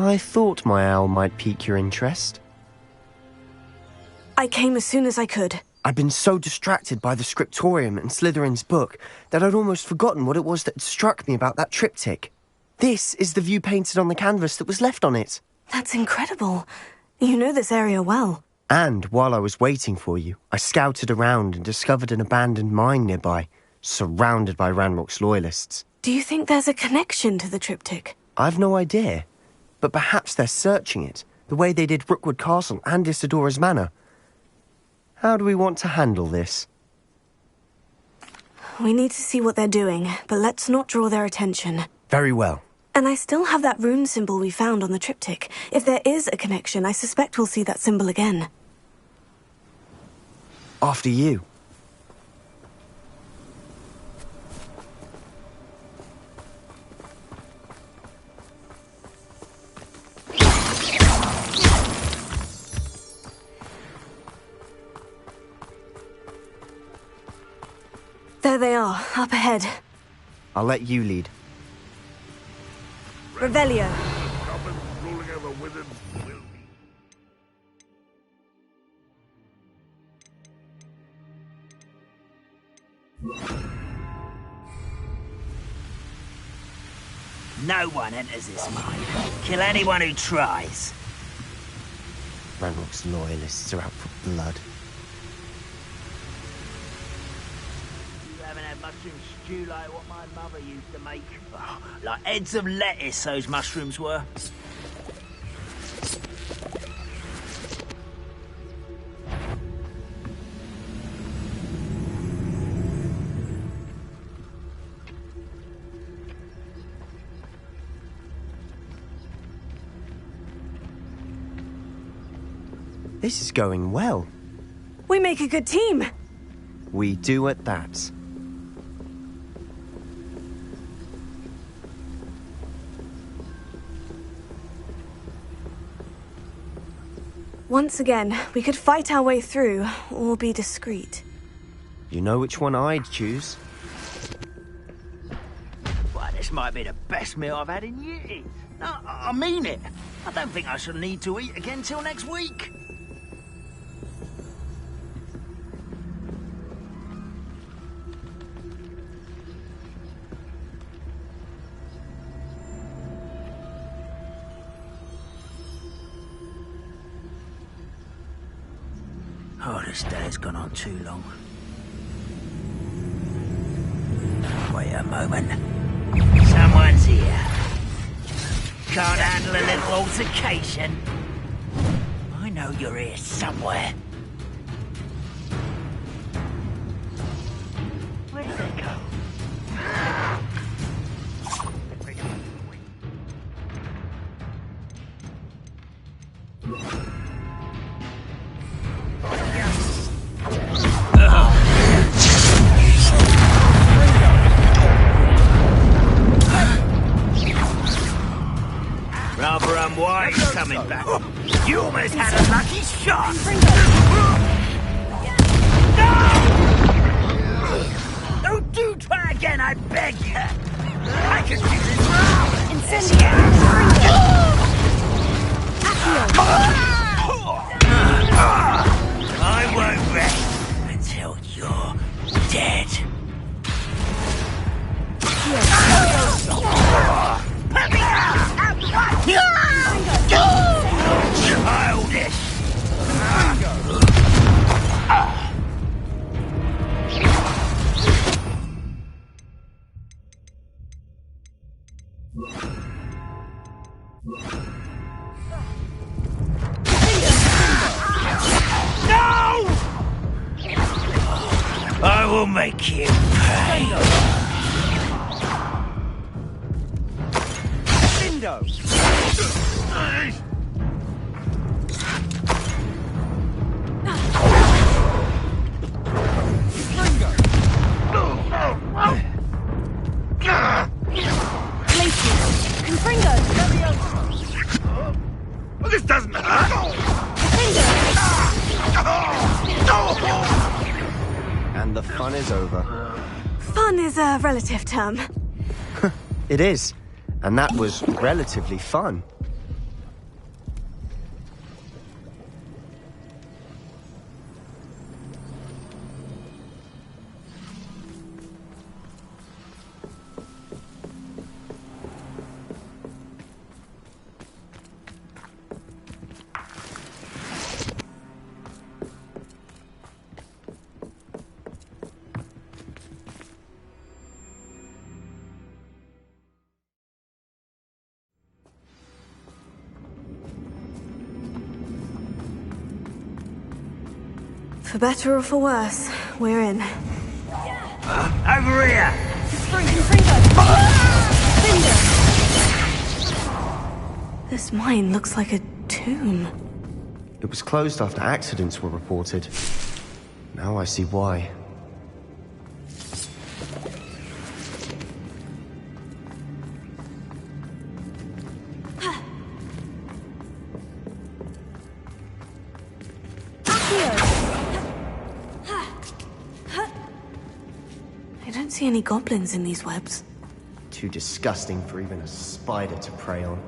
I thought my owl might pique your interest. I came as soon as I could. I'd been so distracted by the scriptorium and Slytherin's book that I'd almost forgotten what it was that struck me about that triptych. This is the view painted on the canvas that was left on it. That's incredible. You know this area well. And while I was waiting for you, I scouted around and discovered an abandoned mine nearby, surrounded by Ranrock's loyalists. Do you think there's a connection to the triptych? I've no idea, but perhaps they're searching it, the way they did Rookwood Castle and Isidora's Manor. How do we want to handle this? We need to see what they're doing, but let's not draw their attention. Very well. And I still have that rune symbol we found on the triptych. If there is a connection, I suspect we'll see that symbol again. After you. There they are, up ahead. I'll let you lead. Revelio. Ruling over wizards will be. No one enters this mine. Kill anyone who tries. Ranrock's loyalists are out for blood. You haven't had mushroom stew like what my mother used to make. Oh, like heads of lettuce, those mushrooms were. This is going well. We make a good team. We do at that. Once again, we could fight our way through, or be discreet. You know which one I'd choose. Well, this might be the best meal I've had in years. No, I mean it. I don't think I shall need to eat again till next week. Oh, this day has gone on too long. Wait a moment. Someone's here. Can't handle a little altercation. I know you're here somewhere. Where did they go? Rather unwise coming back. You almost had a lucky shot. No! Don't do try again, I beg you. I can do this for hours. I won't rest until you're dead. Childish! No! I will make you pay. Window! Well, this doesn't hurt. And the fun is over. Fun is a relative term. It is. And that was relatively fun. For better or for worse, we're in. Over here! This mine looks like a tomb. It was closed after accidents were reported. Now I see why. I don't see any goblins in these webs. Too disgusting for even a spider to prey on.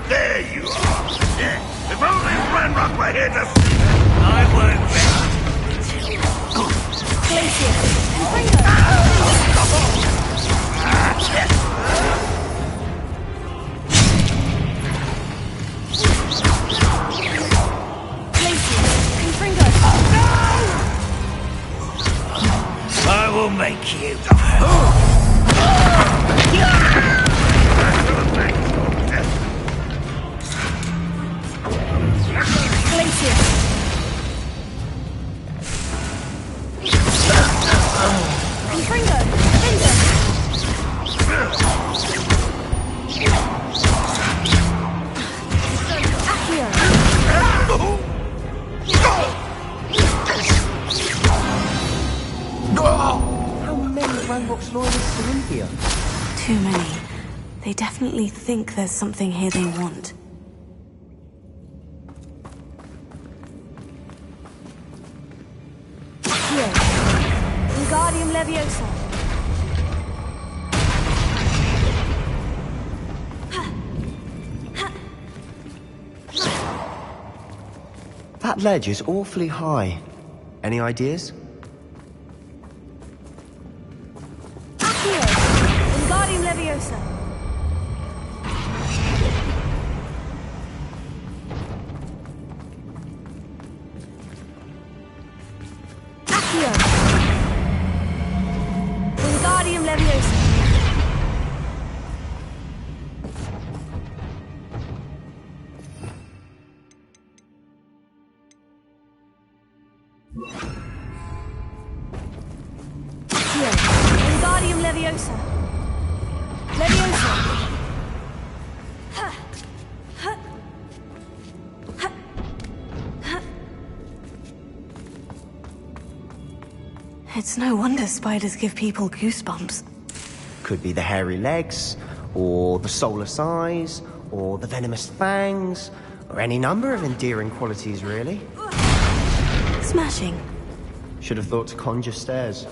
There you are! If only Ranrock were here to see it! I weren't I will make you. How many Ranrock's loyalists are in here? Too many. They definitely think there's something here they want. Wingardium Leviosa. That ledge is awfully high. Any ideas? Wingardium Leviosa. Wingardium Leviosa. Wingardium Leviosa. Leviosa. It's no wonder spiders give people goosebumps. Could be the hairy legs, or the soulless eyes, or the venomous fangs, or any number of endearing qualities, really. Smashing. Should have thought to conjure stairs.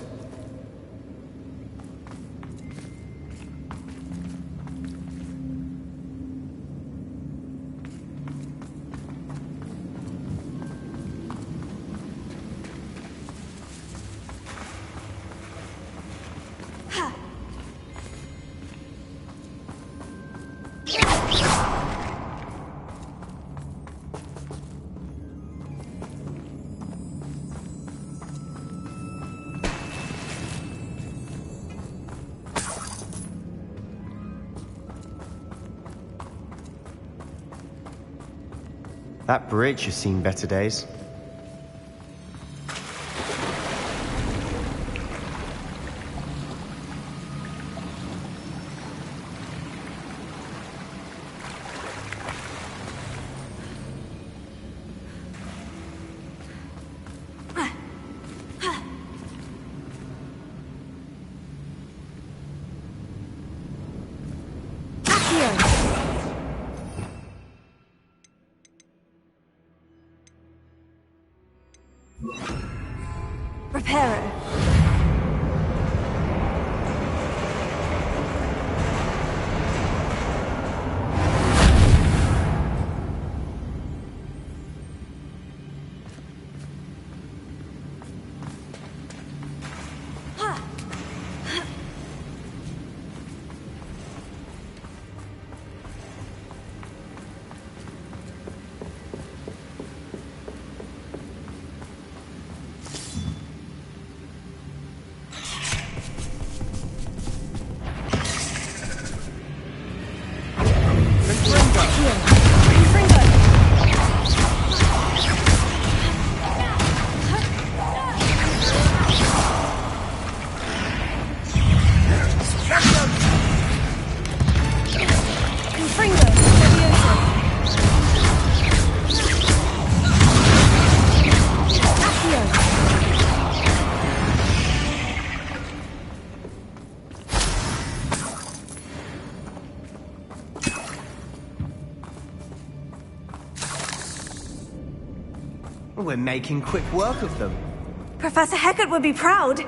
That bridge has seen better days. Reparo. We're making quick work of them. Professor Hecat would be proud.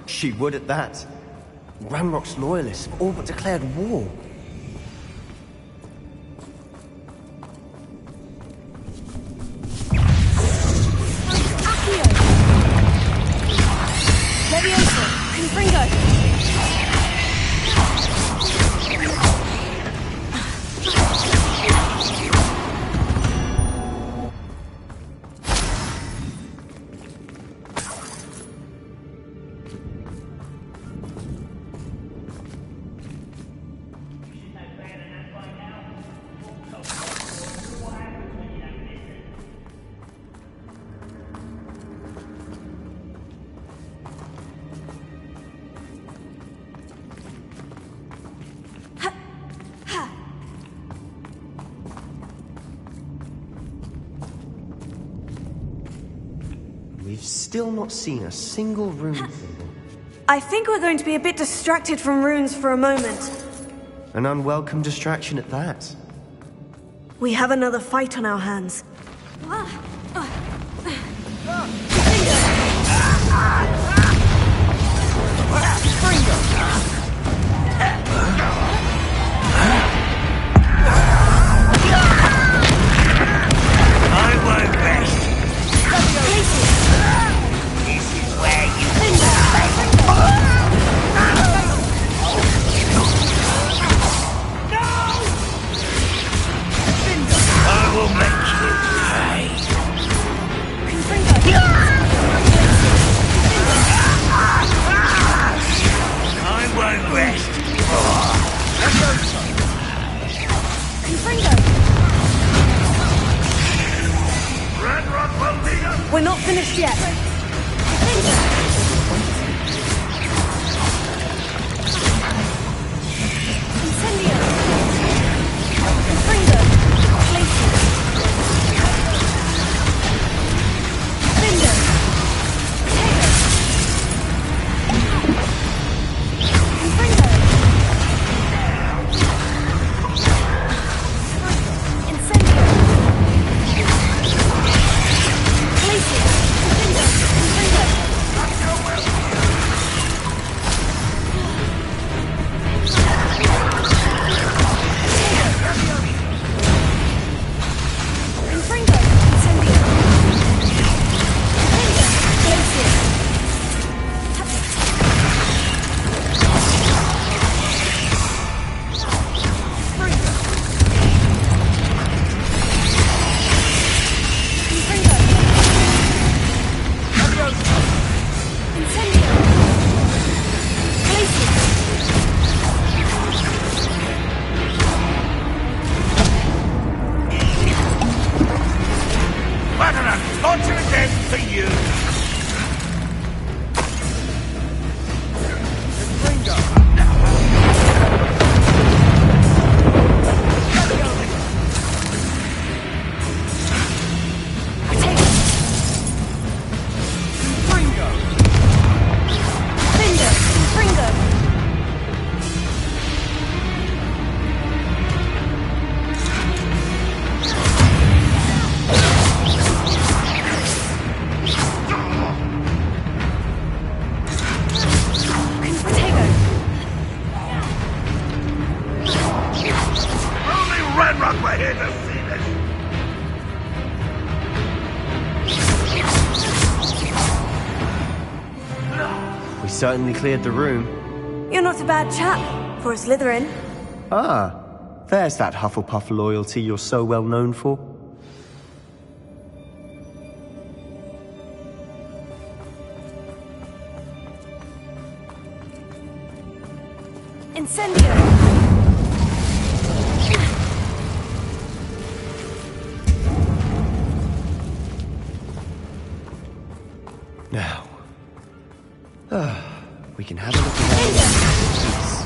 She would at that. Ranrock's loyalists have all but declared war. Accio! Leviosa! Confringo! We've still not seen a single rune symbol. I think we're going to be a bit distracted from runes for a moment. An unwelcome distraction at that. We have another fight on our hands. I won't rest. This is where you I will make you pay. I won't rest. Ranrock will lead us. We're not finished yet. What an unfortunate end for you. Only Ranrock were here to see this. We certainly cleared the room. You're not a bad chap for a Slytherin. Ah, there's that Hufflepuff loyalty you're so well known for. Incendio! Now, we can have a look around. Peace.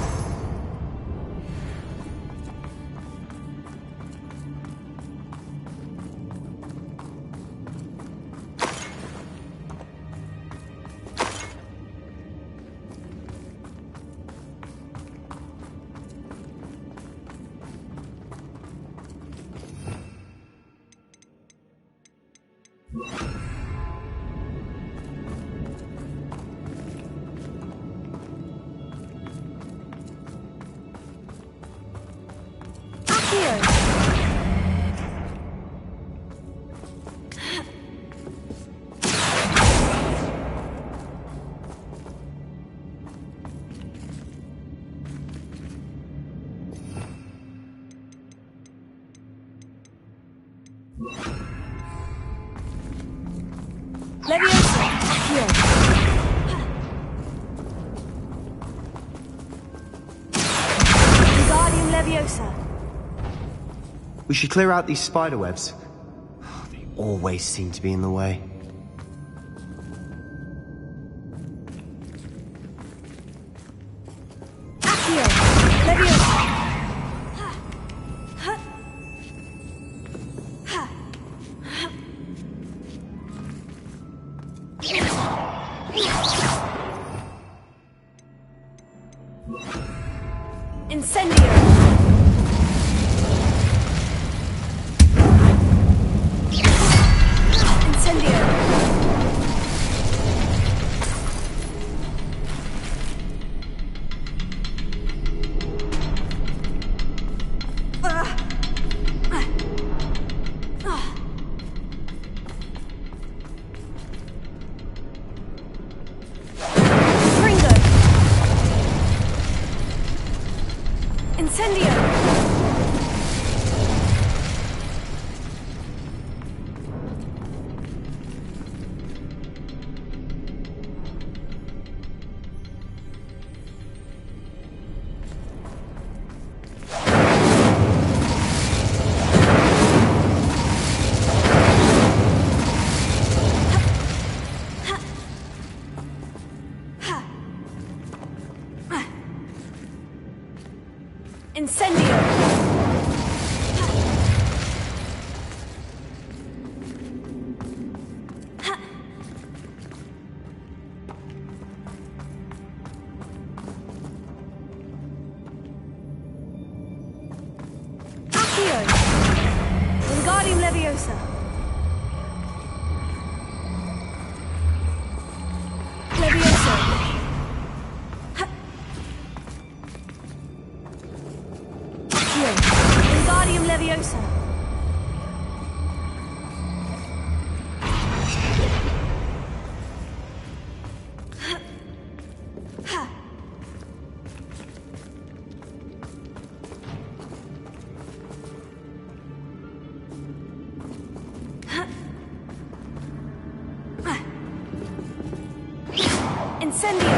Leviosa! Accio! Wingardium Leviosa! We should clear out these spider webs. They always seem to be in the way. Accio! Leviosa! Incendio! Incendio! Ringo! Incendio! Incendio! Accio! Wingardium Leviosa! Leviosa! Accio! Wingardium Leviosa! Incendio!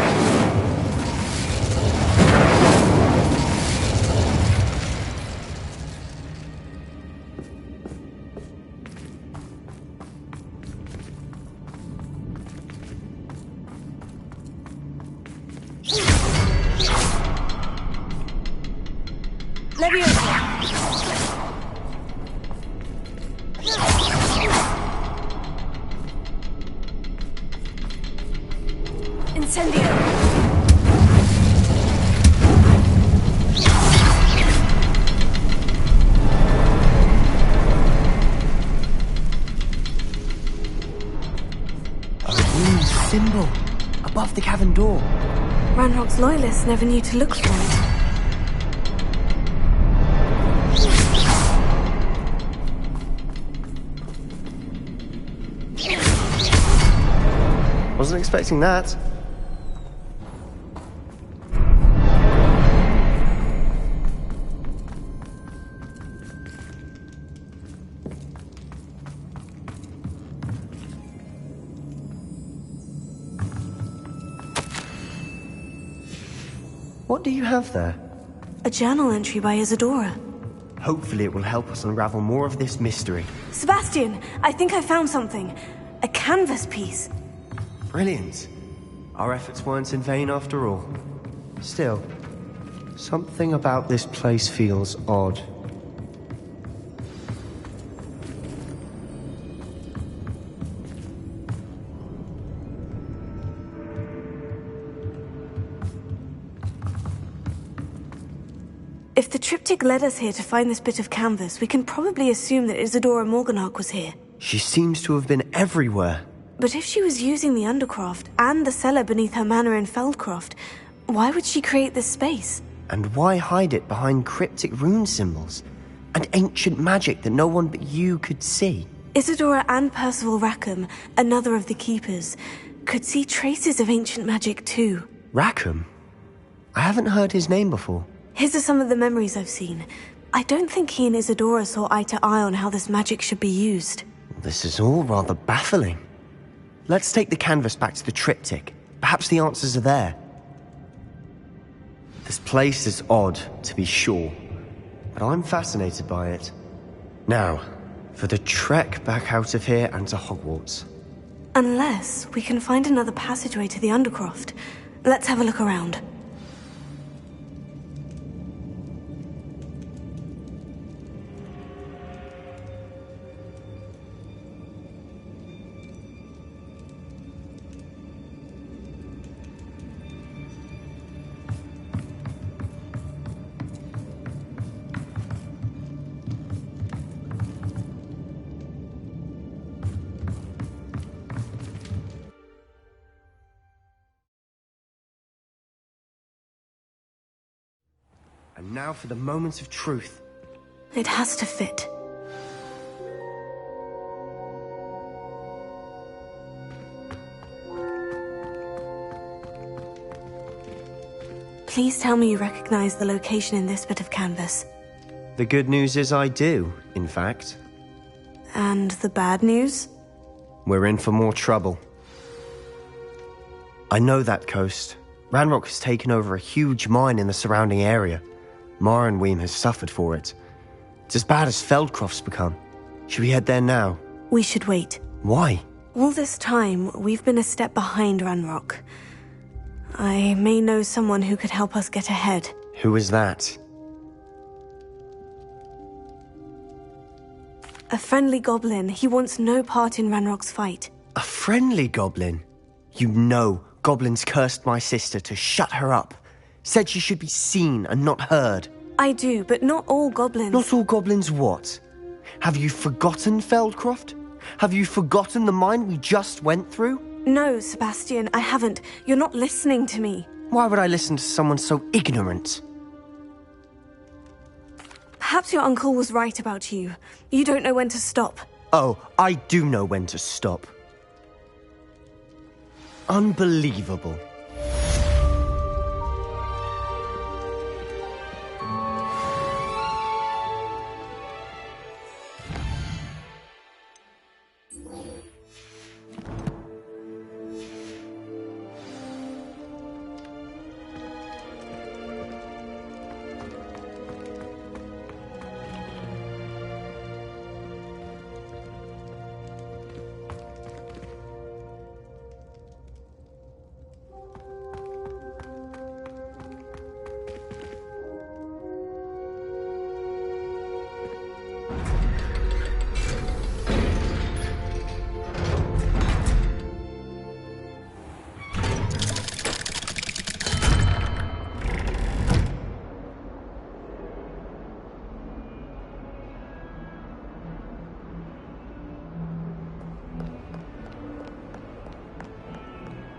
Leviosa! Incendio! A rune symbol above the cavern door. Ranrock's loyalists never knew to look for it. Wasn't expecting that. What do you have there? A journal entry by Isadora. Hopefully it will help us unravel more of this mystery. Sebastian, I think I found something. A canvas piece. Brilliant. Our efforts weren't in vain after all. Still, something about this place feels odd. If the triptych led us here to find this bit of canvas, we can probably assume that Isadora Morganach was here. She seems to have been everywhere. But if she was using the Undercroft and the cellar beneath her manor in Feldcroft, why would she create this space? And why hide it behind cryptic rune symbols? And ancient magic that no one but you could see? Isadora and Percival Rackham, another of the Keepers, could see traces of ancient magic too. Rackham? I haven't heard his name before. His are some of the memories I've seen. I don't think he and Isadora saw eye to eye on how this magic should be used. This is all rather baffling. Let's take the canvas back to the triptych. Perhaps the answers are there. This place is odd, to be sure, but I'm fascinated by it. Now, for the trek back out of here and to Hogwarts. Unless we can find another passageway to the Undercroft. Let's have a look around. And now for the moment of truth. It has to fit. Please tell me you recognize the location in this bit of canvas. The good news is I do, in fact. And the bad news? We're in for more trouble. I know that coast. Ranrock has taken over a huge mine in the surrounding area. Mornweem has suffered for it. It's as bad as Feldcroft's become. Should we head there now? We should wait. Why? All this time, we've been a step behind Ranrock. I may know someone who could help us get ahead. Who is that? A friendly goblin. He wants no part in Ranrock's fight. A friendly goblin? You know, goblins cursed my sister to shut her up. Said she should be seen and not heard. I do, but not all goblins. Not all goblins what? Have you forgotten Feldcroft? Have you forgotten the mine we just went through? No, Sebastian, I haven't. You're not listening to me. Why would I listen to someone so ignorant? Perhaps your uncle was right about you. You don't know when to stop. Oh, I do know when to stop. Unbelievable.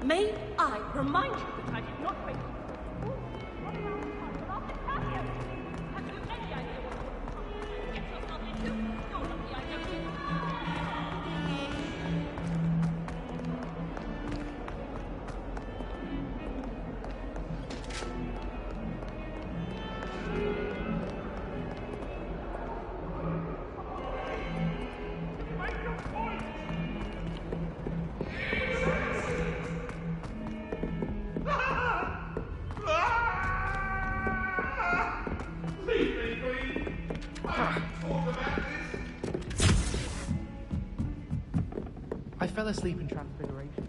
May I remind you that I did not wait. I fell asleep in Transfiguration.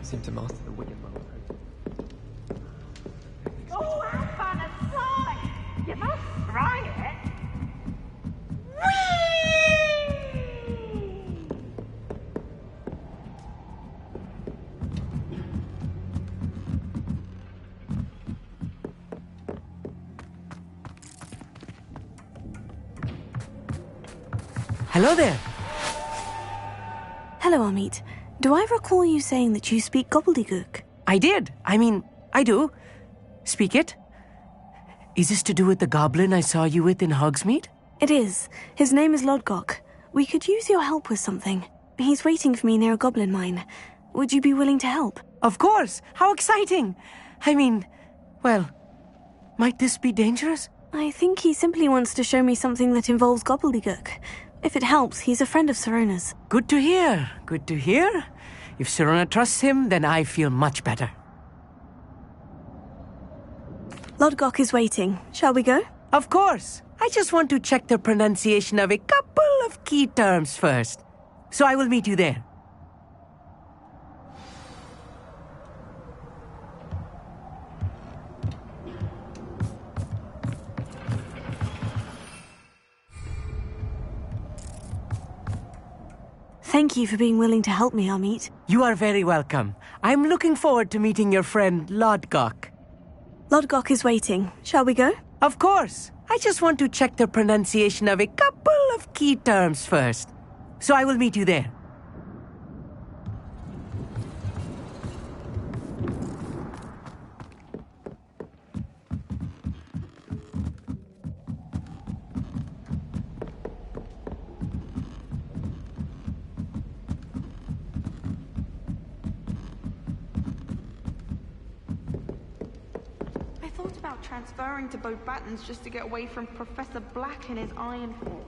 seem to master the wicked mode. Oh, how fun a slide! You must try it. Hello there. Hello, Amit. Do I recall you saying that you speak gobbledygook? I did. I do. Speak it. Is this to do with the goblin I saw you with in Hogsmeade? It is. His name is Lodgok. We could use your help with something. He's waiting for me near a goblin mine. Would you be willing to help? Of course. How exciting. Well, might this be dangerous? I think he simply wants to show me something that involves gobbledygook. If it helps, he's a friend of Sirona's. Good to hear. Good to hear. If Sirona trusts him, then I feel much better. Lodgok is waiting. Shall we go? Of course. I just want to check the pronunciation of a couple of key terms first. So I will meet you there. Thank you for being willing to help me, Amit. You are very welcome. I'm looking forward to meeting your friend Lodgok. Lodgok is waiting. Shall we go? Of course. I just want to check the pronunciation of a couple of key terms first. So I will meet you there. I thought about transferring to both Battens just to get away from Professor Black and his iron force.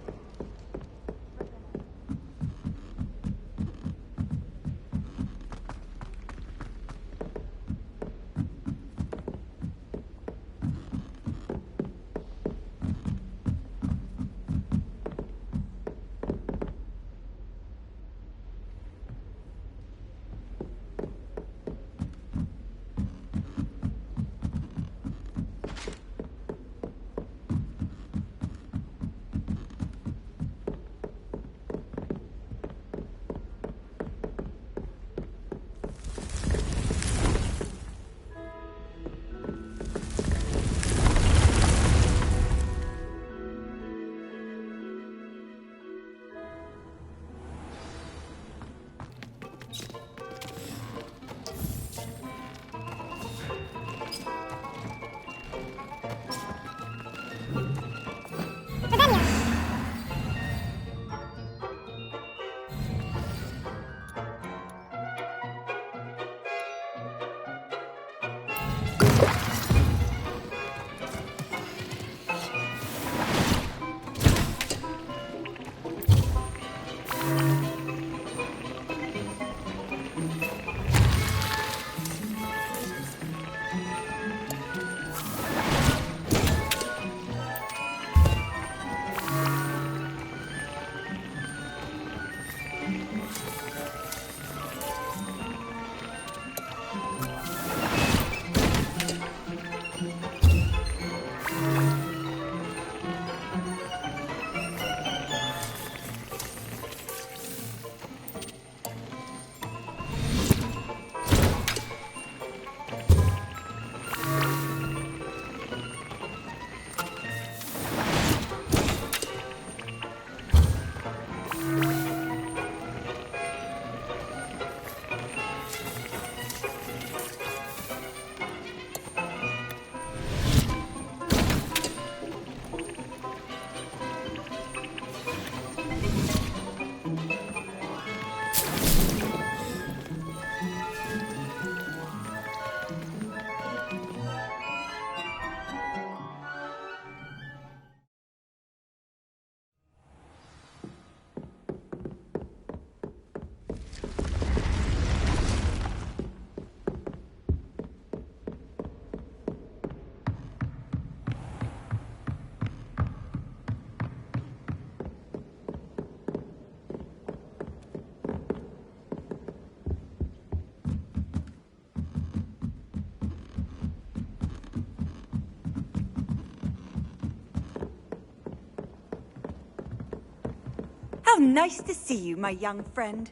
How nice to see you, my young friend.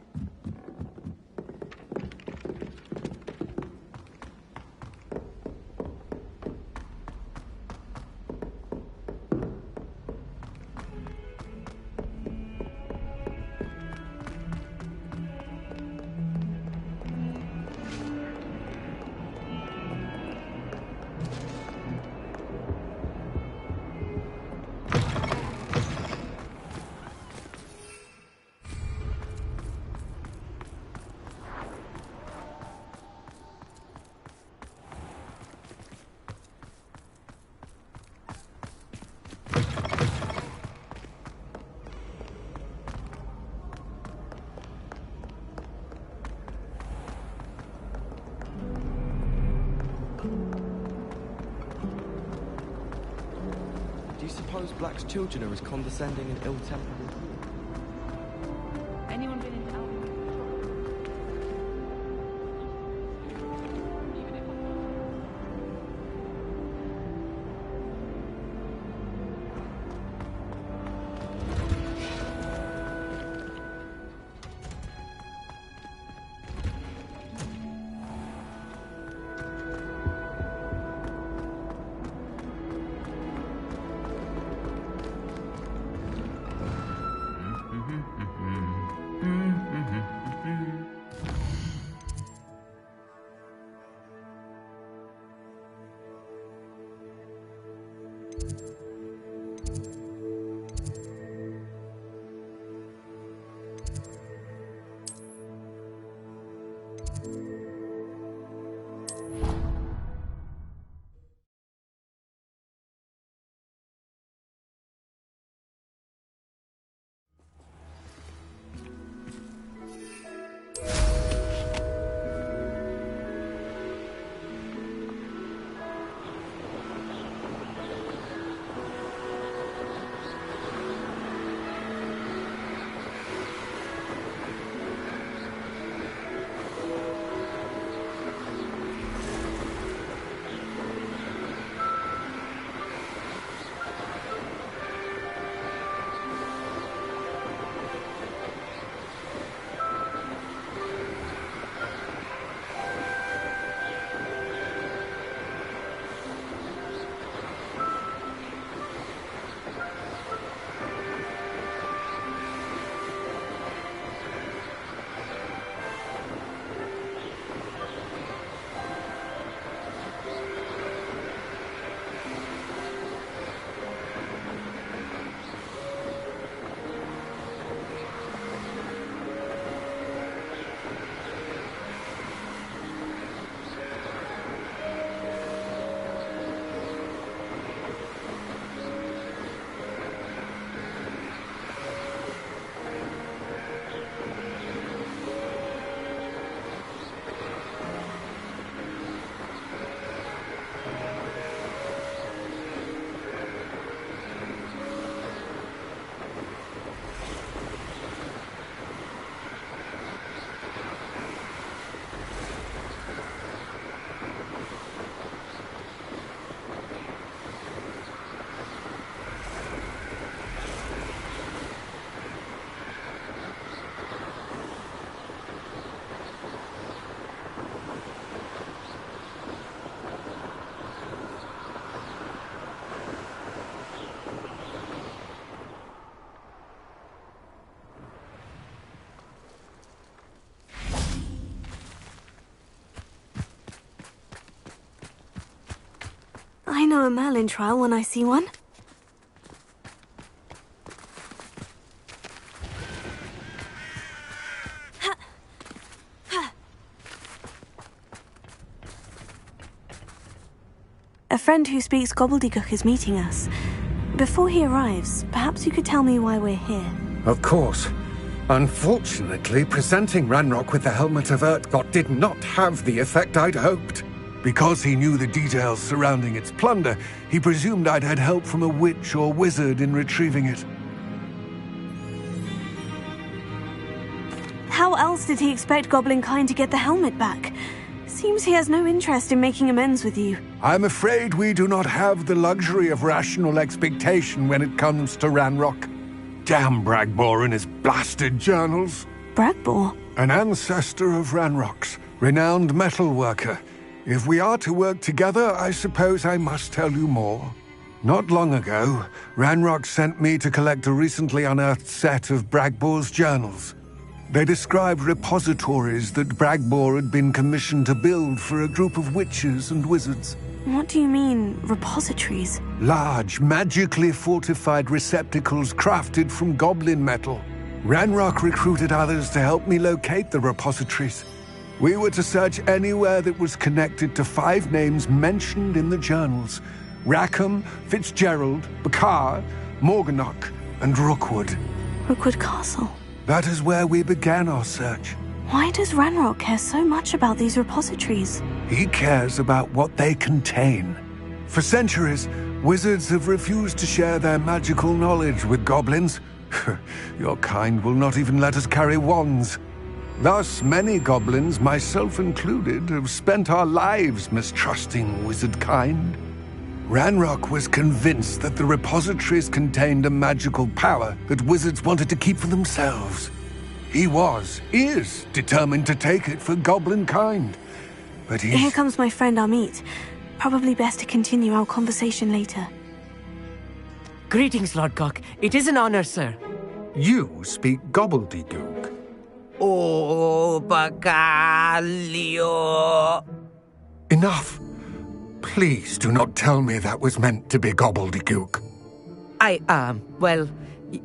Do you suppose Black's children are as condescending and ill-tempered as you? Anyone been into Albion? I know a Merlin trial when I see one. A friend who speaks gobbledygook is meeting us. Before he arrives, perhaps you could tell me why we're here. Of course. Unfortunately, presenting Ranrock with the Helmet of Urtkot did not have the effect I'd hoped. Because he knew the details surrounding its plunder, he presumed I'd had help from a witch or wizard in retrieving it. How else did he expect Goblinkind to get the helmet back? Seems he has no interest in making amends with you. I'm afraid we do not have the luxury of rational expectation when it comes to Ranrock. Damn Bragbor and his blasted journals. Bragbor? An ancestor of Ranrock's, renowned metal worker. If we are to work together, I suppose I must tell you more. Not long ago, Ranrock sent me to collect a recently unearthed set of Bragbor's journals. They described repositories that Bragbor had been commissioned to build for a group of witches and wizards. What do you mean, repositories? Large, magically fortified receptacles crafted from goblin metal. Ranrock recruited others to help me locate the repositories. We were to search anywhere that was connected to 5 names mentioned in the journals: Rackham, Fitzgerald, Bakar, Morganach, and Rookwood. Rookwood Castle? That is where we began our search. Why does Ranrock care so much about these repositories? He cares about what they contain. For centuries, wizards have refused to share their magical knowledge with goblins. Your kind will not even let us carry wands. Thus, many goblins, myself included, have spent our lives mistrusting wizard kind. Ranrock was convinced that the repositories contained a magical power that wizards wanted to keep for themselves. He is determined to take it for goblin kind. But Here comes my friend Amit. Probably best to continue our conversation later. Greetings, Lodgok. It is an honor, sir. You speak gobbledygook. Oh, Bagalio. Enough. Please do not tell me that was meant to be gobbledygook.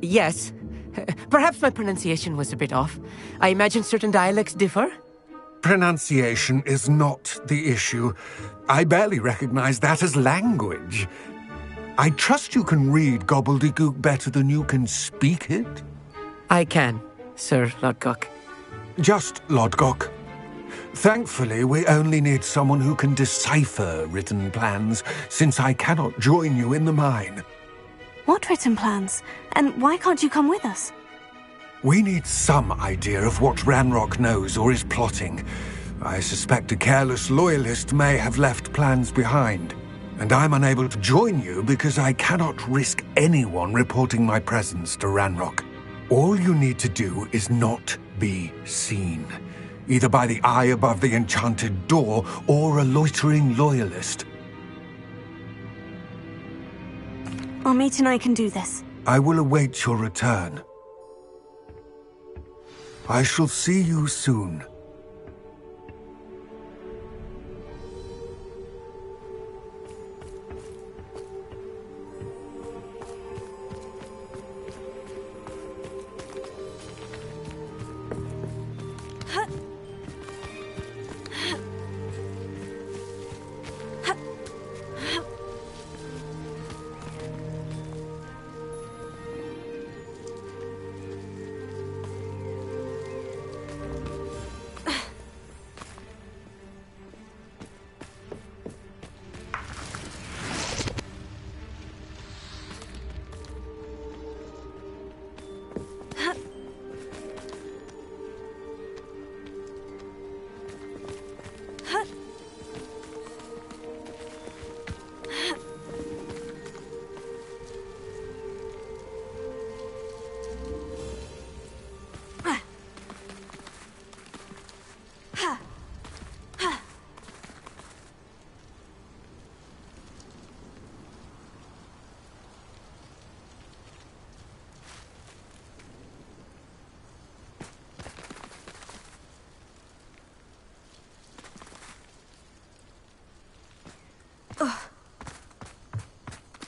Yes. Perhaps my pronunciation was a bit off. I imagine certain dialects differ? Pronunciation is not the issue. I barely recognize that as language. I trust you can read gobbledygook better than you can speak it? I can, Sir Lodgok. Just Lodgok. Thankfully, we only need someone who can decipher written plans, since I cannot join you in the mine. What written plans? And why can't you come with us? We need some idea of what Ranrock knows or is plotting. I suspect a careless loyalist may have left plans behind. And I'm unable to join you because I cannot risk anyone reporting my presence to Ranrock. All you need to do is not be seen, either by the eye above the enchanted door or a loitering loyalist. Amit and I can do this. I will await your return. I shall see you soon.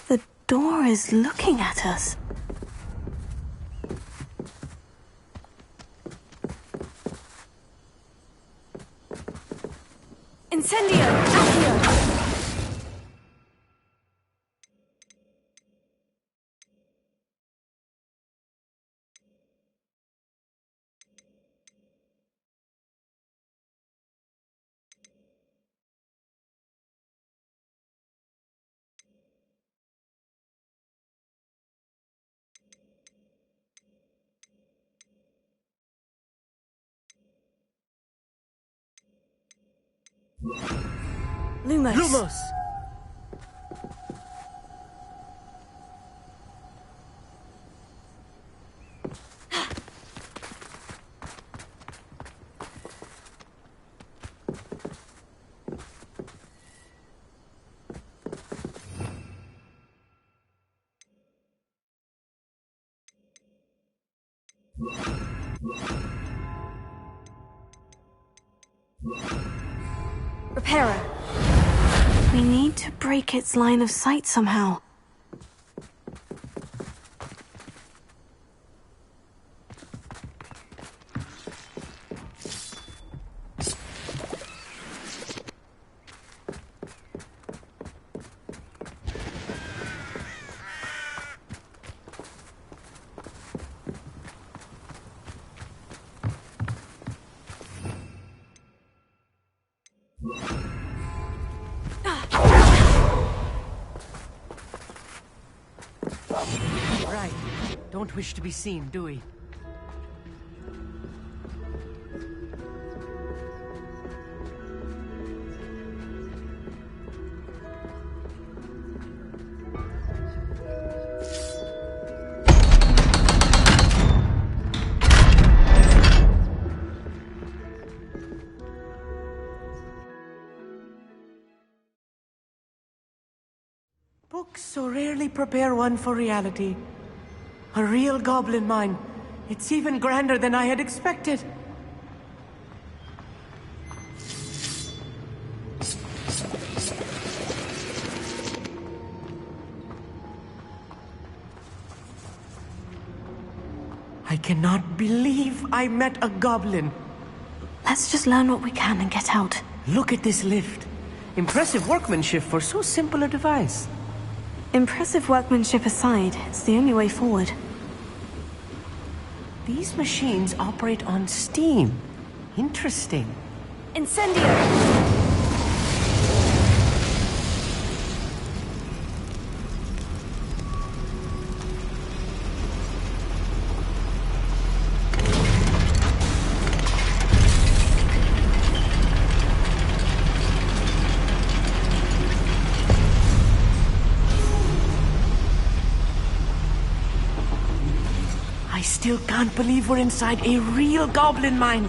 The door is looking at us. Incendio! Accio! Lumos. Lumos! Repairer. We need to break its line of sight somehow. Right. Don't wish to be seen, do we? Books so rarely prepare one for reality. A real goblin mine. It's even grander than I had expected. I cannot believe I met a goblin. Let's just learn what we can and get out. Look at this lift. Impressive workmanship for so simple a device. Impressive workmanship aside, it's the only way forward. These machines operate on steam. Interesting. Incendio! I still can't believe we're inside a real goblin mine.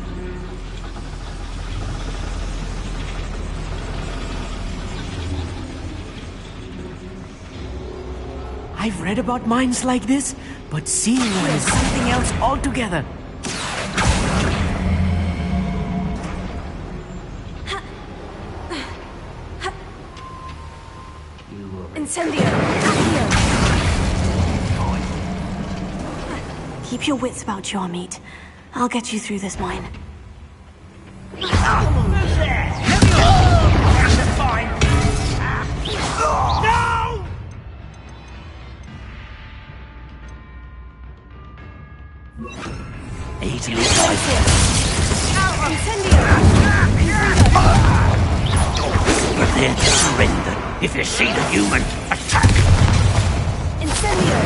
I've read about mines like this, but seeing one is something else altogether. Incendio! Keep your wits about you, Amit. I'll get you through this mine. Easily fighting. Prepare to surrender. If you see the human, attack! Incendio!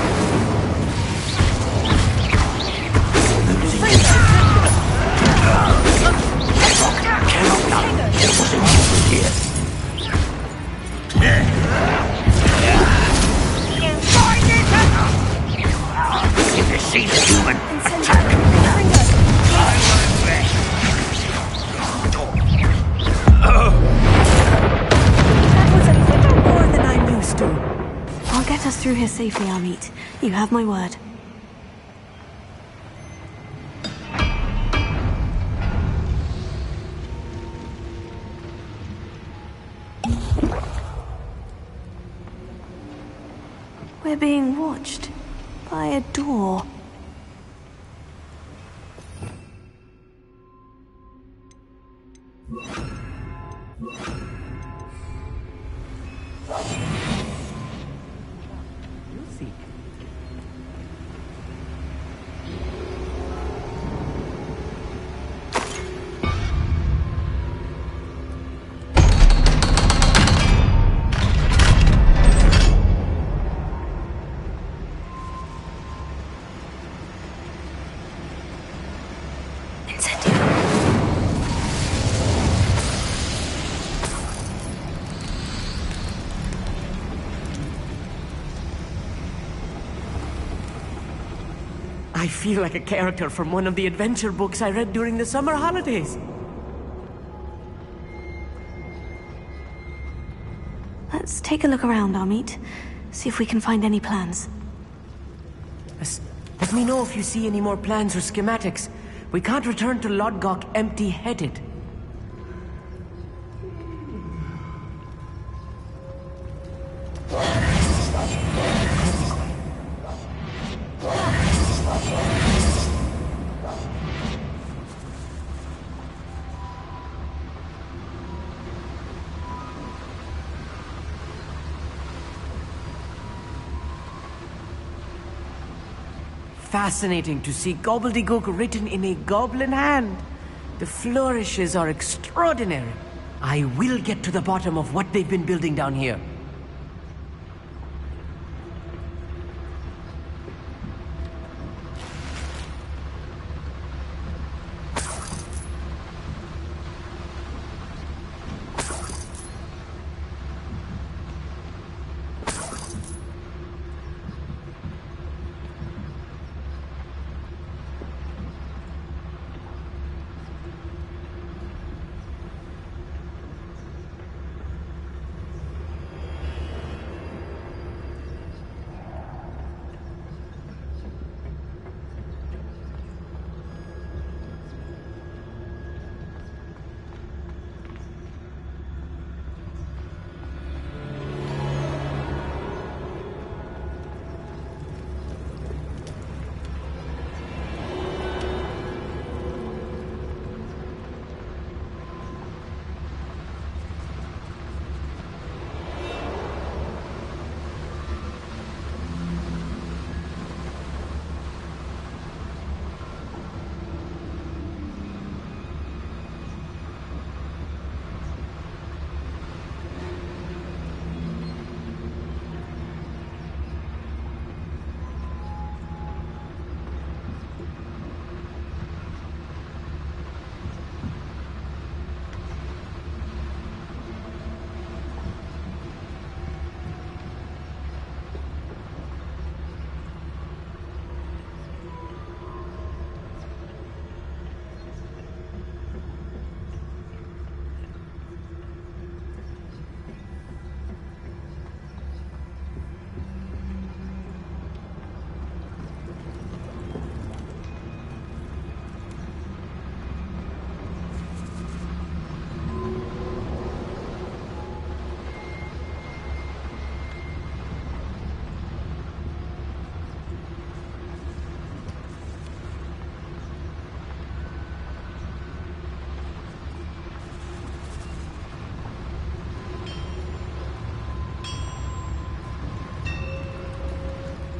If you see the human, attack! That was a little more than I'm used to. I'll get us through here safely, Amit. You have my word. We're being watched by a door. You'll see. I feel like a character from one of the adventure books I read during the summer holidays. Let's take a look around, Amit. See if we can find any plans. Let me know if you see any more plans or schematics. We can't return to Lodgok empty-headed. Fascinating to see gobbledygook written in a goblin hand. The flourishes are extraordinary. I will get to the bottom of what they've been building down here.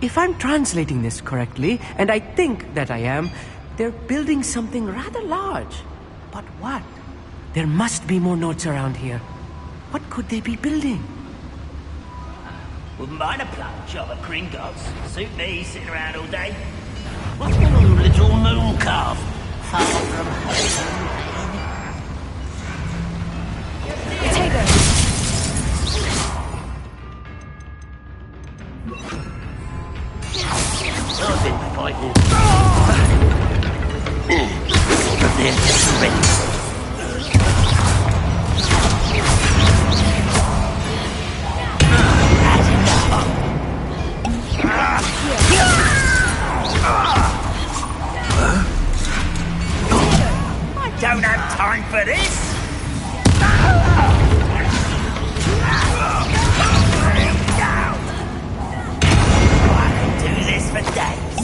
If I'm translating this correctly, and I think that I am, they're building something rather large. But what? There must be more notes around here. What could they be building? Wouldn't mind a plum job at Gringotts. Suit me, sitting around all day. What's the little moon calf? Far from home. I've been fighting. They're just ready. I don't have time for this. For days.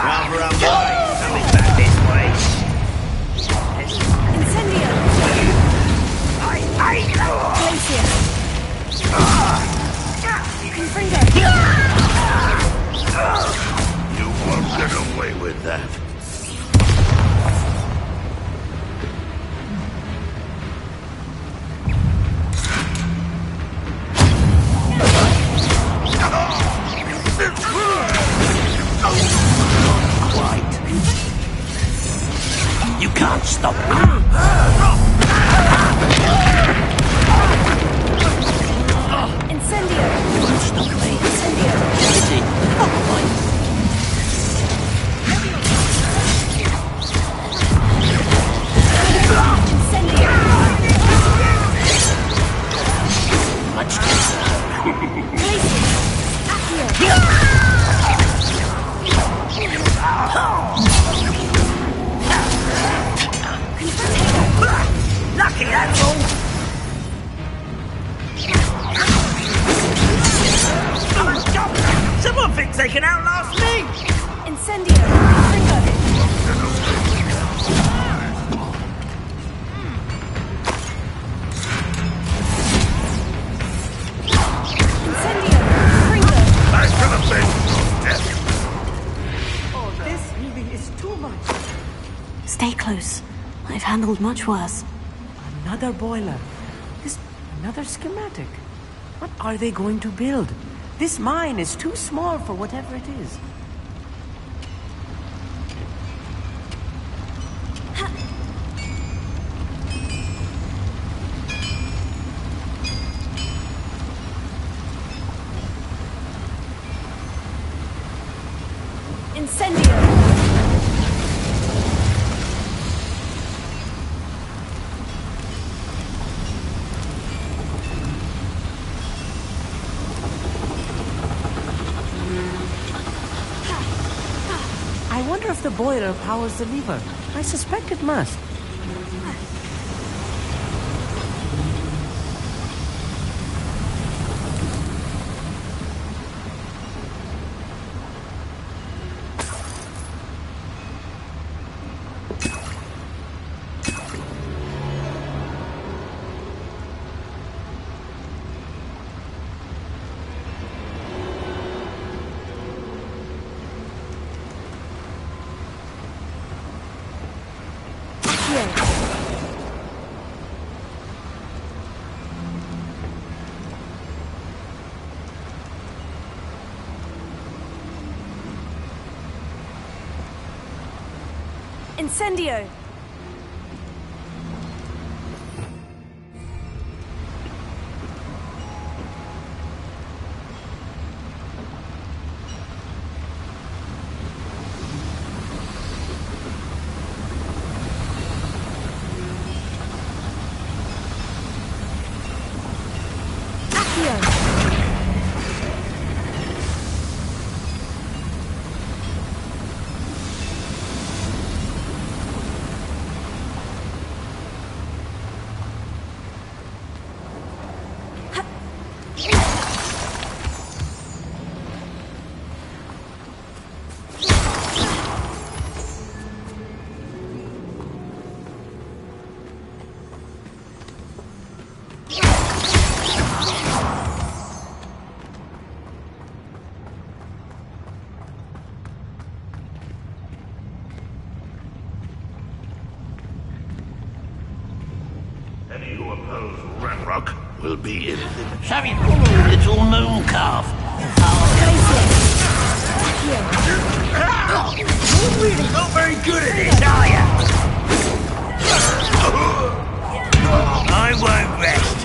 Rather unwise, coming back this way. Incendio! I Glacier! Confringo! You won't get away with that. Quite. You can't stop me. Incendio! You won't stop me. Incendio! Ready? Oh, Lucky, that's all. Someone thinks they can outlast me! Incendio! Back to the bed! Oh, this really is too much. Stay close. I've handled much worse. Another boiler. This another schematic. What are they going to build? This mine is too small for whatever it is. Incendio! I wonder if the boiler powers the lever. I suspect it must. Incendio! Any who oppose Ranrock will be in limbo. Sorry, little moon calf. You're really not very good at this, are you? I won't rest.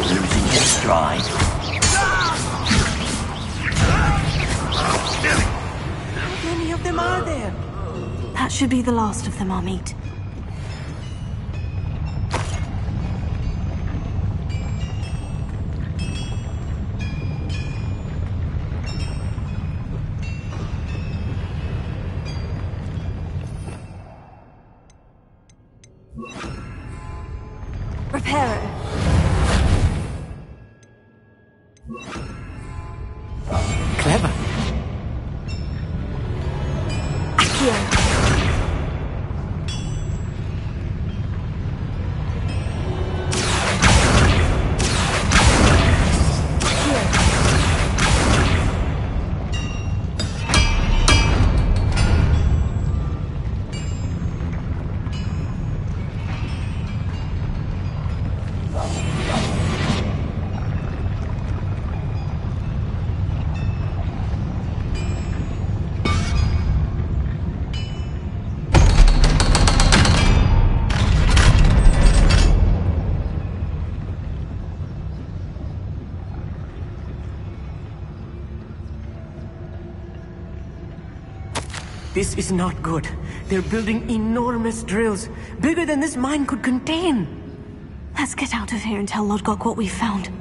Losing your stride. How many of them are there? That should be the last of them I'll meet. Reparo. Clever. Accio. This is not good. They're building enormous drills, bigger than this mine could contain. Let's get out of here and tell Lodgok what we found.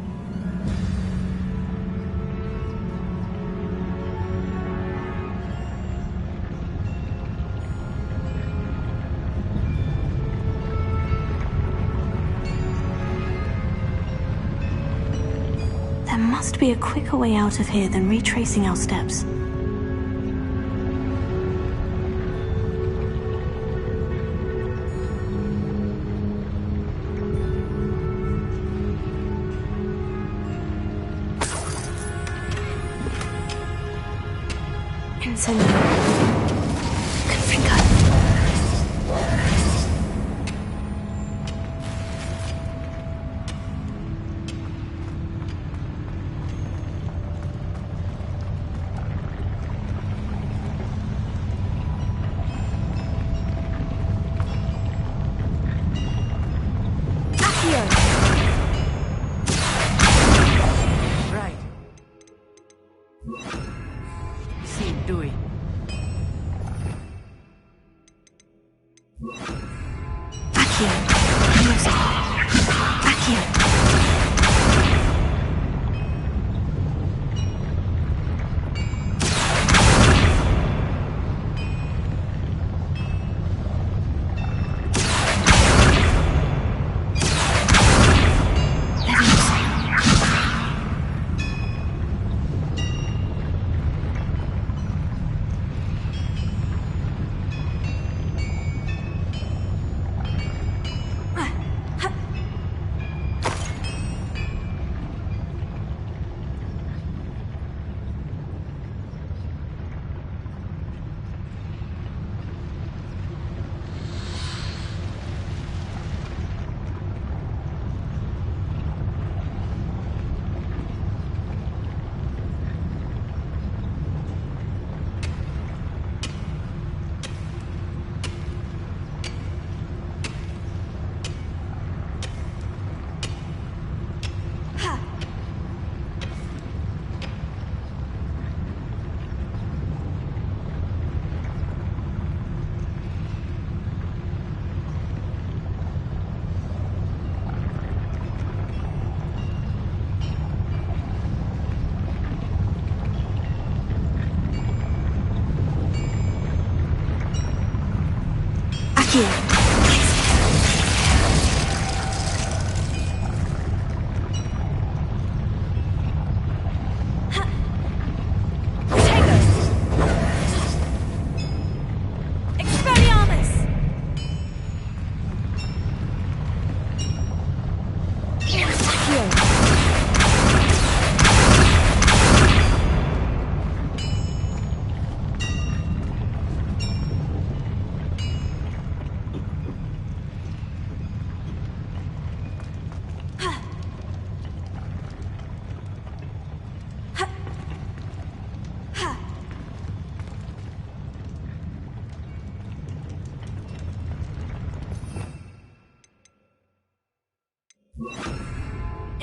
There must be a quicker way out of here than retracing our steps. Incendio. Confringo. Right. See, Dewey. Accio. Accio.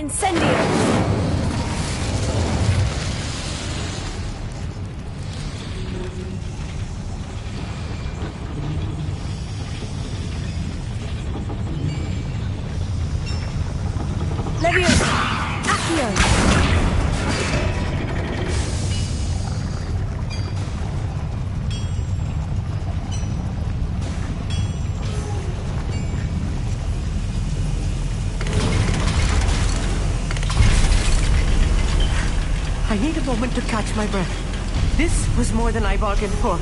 Incendio! Leviosa! Accio! I need a moment to catch my breath. This was more than I bargained for.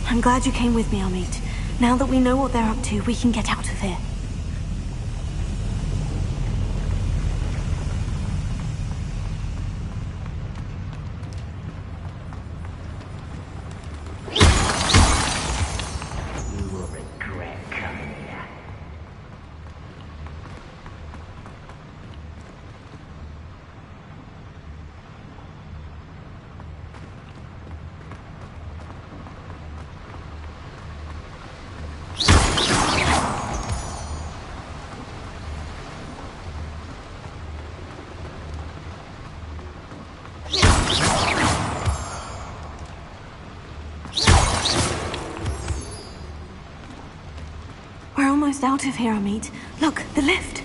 I'm glad you came with me, Amit. Now that we know what they're up to, we can get out of here. We're almost out of here, Amit. Look, the lift.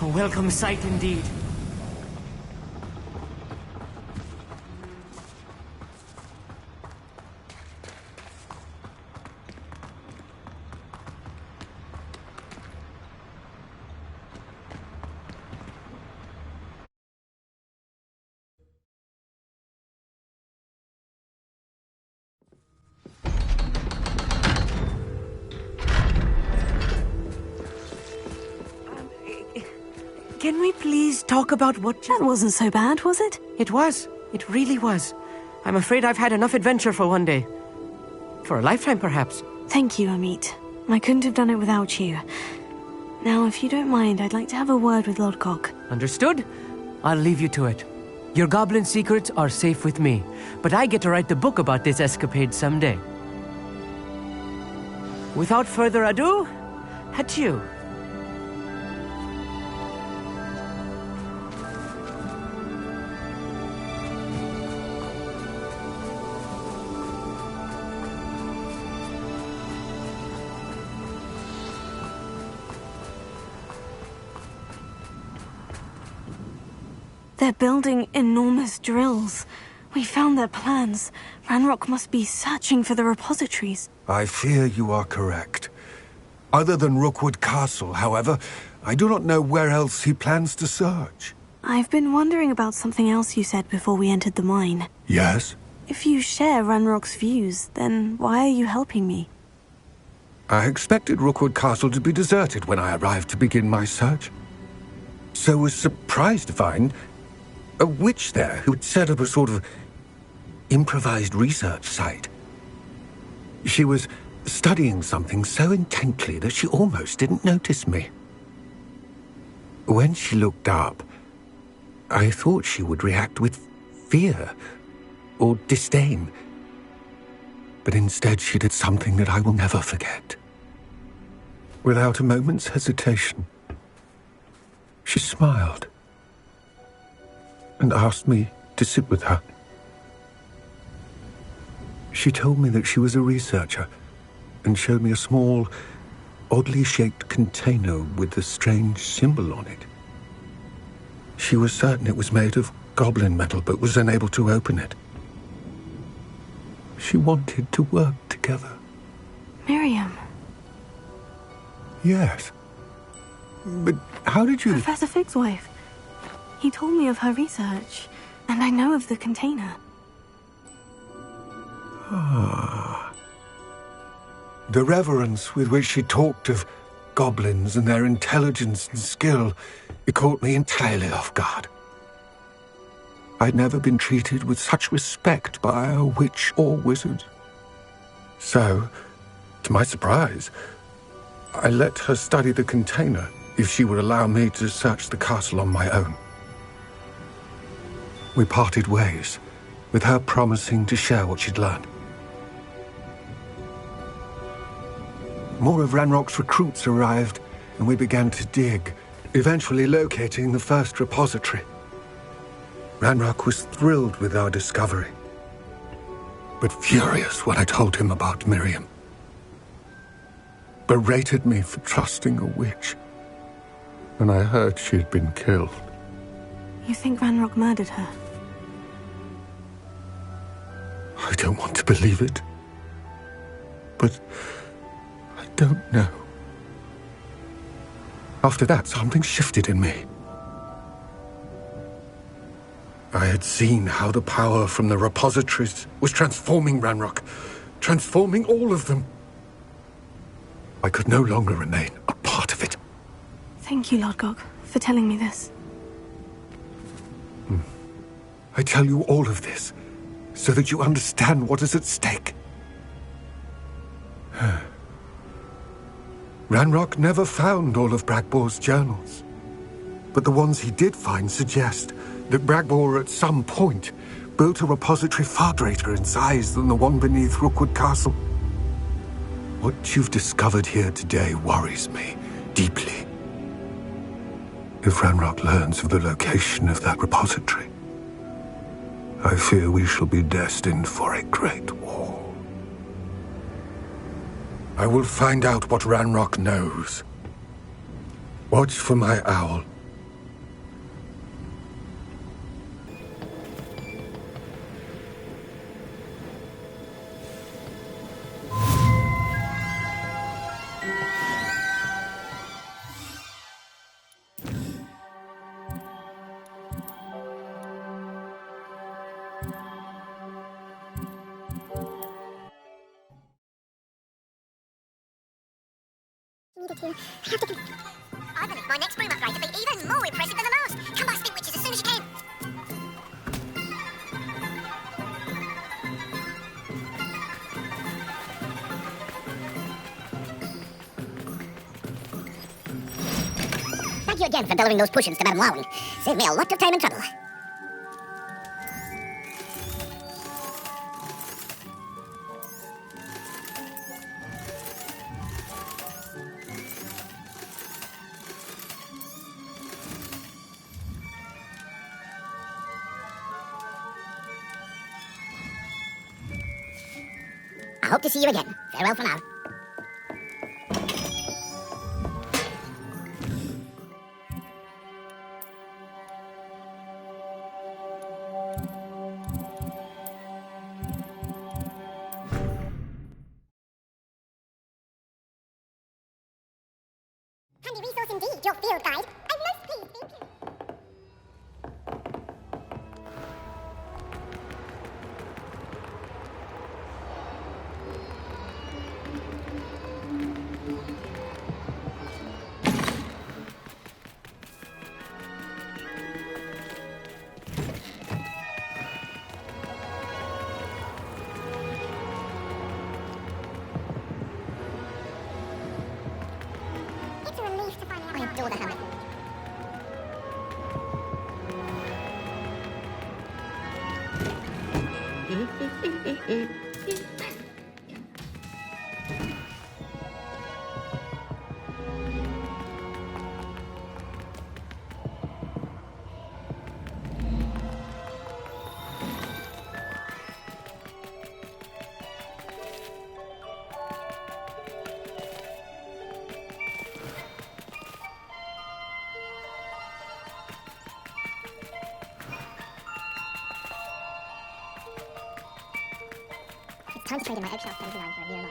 A welcome sight indeed. Can we please talk about what... That wasn't so bad, was it? It was. It really was. I'm afraid I've had enough adventure for one day. For a lifetime, perhaps. Thank you, Amit. I couldn't have done it without you. Now, if you don't mind, I'd like to have a word with Lodgok. Understood? I'll leave you to it. Your goblin secrets are safe with me, but I get to write the book about this escapade someday. Without further ado, adieu. They're building enormous drills. We found their plans. Ranrock must be searching for the repositories. I fear you are correct. Other than Rookwood Castle, however, I do not know where else he plans to search. I've been wondering about something else you said before we entered the mine. Yes? If you share Ranrock's views, then why are you helping me? I expected Rookwood Castle to be deserted when I arrived to begin my search. So was surprised to find a witch there who had set up a sort of improvised research site. She was studying something so intently that she almost didn't notice me. When she looked up, I thought she would react with fear or disdain. But instead she did something that I will never forget. Without a moment's hesitation, she smiled and asked me to sit with her. She told me that she was a researcher and showed me a small, oddly shaped container with a strange symbol on it. She was certain it was made of goblin metal, but was unable to open it. She wanted to work together. Miriam. Yes. But how did you... Professor Fig's wife. He told me of her research, and I know of the container. Ah. The reverence with which she talked of goblins and their intelligence and skill, it caught me entirely off guard. I'd never been treated with such respect by a witch or wizard. So, to my surprise, I let her study the container if she would allow me to search the castle on my own. We parted ways, with her promising to share what she'd learned. More of Ranrock's recruits arrived, and we began to dig, eventually locating the first repository. Ranrock was thrilled with our discovery, but furious when I told him about Miriam. Berated me for trusting a witch when I heard she had been killed. You think Ranrock murdered her? I don't want to believe it, but I don't know. After that, something shifted in me. I had seen how the power from the repositories was transforming Ranrock, transforming all of them. I could no longer remain a part of it. Thank you, Lord Gog, for telling me this. I tell you all of this so that you understand what is at stake. Ranrock never found all of Bragbor's journals, but the ones he did find suggest that Bragbor at some point built a repository far greater in size than the one beneath Rookwood Castle. What you've discovered here today worries me deeply. If Ranrock learns of the location of that repository, I fear we shall be destined for a great war. I will find out what Ranrock knows. Watch for my owl. I believe my next broom upgrade to be even more impressive than the last. Come by, speak witches, as soon as you can. Thank you again for delivering those potions to Madame Lowing. Saved me a lot of time and trouble. I hope to see you again. Farewell for now. Handy resource indeed, your field guide. I'm most pleased, thank you. I adore the helmet. It's time to trade in my eggshell steady line for a new line.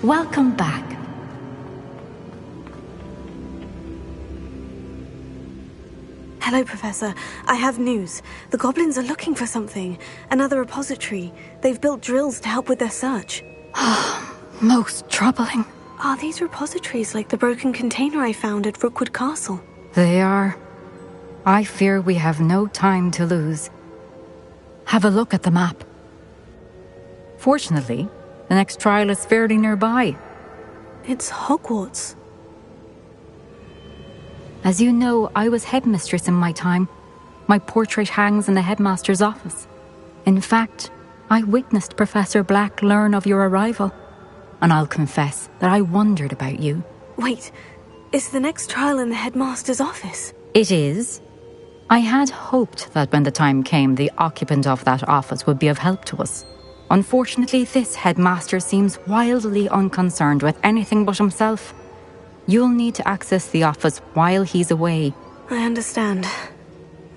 Welcome back. Hello, Professor. I have news. The goblins are looking for something. Another repository. They've built drills to help with their search. Most troubling. Are these repositories like the broken container I found at Rookwood Castle? They are. I fear we have no time to lose. Have a look at the map. Fortunately, the next trial is fairly nearby. It's Hogwarts. As you know, I was headmistress in my time. My portrait hangs in the headmaster's office. In fact, I witnessed Professor Black learn of your arrival. And I'll confess that I wondered about you. Wait, is the next trial in the headmaster's office? It is. I had hoped that when the time came, the occupant of that office would be of help to us. Unfortunately, this headmaster seems wildly unconcerned with anything but himself. You'll need to access the office while he's away. I understand.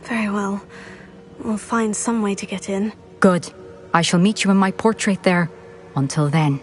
Very well. We'll find some way to get in. Good. I shall meet you in my portrait there. Until then.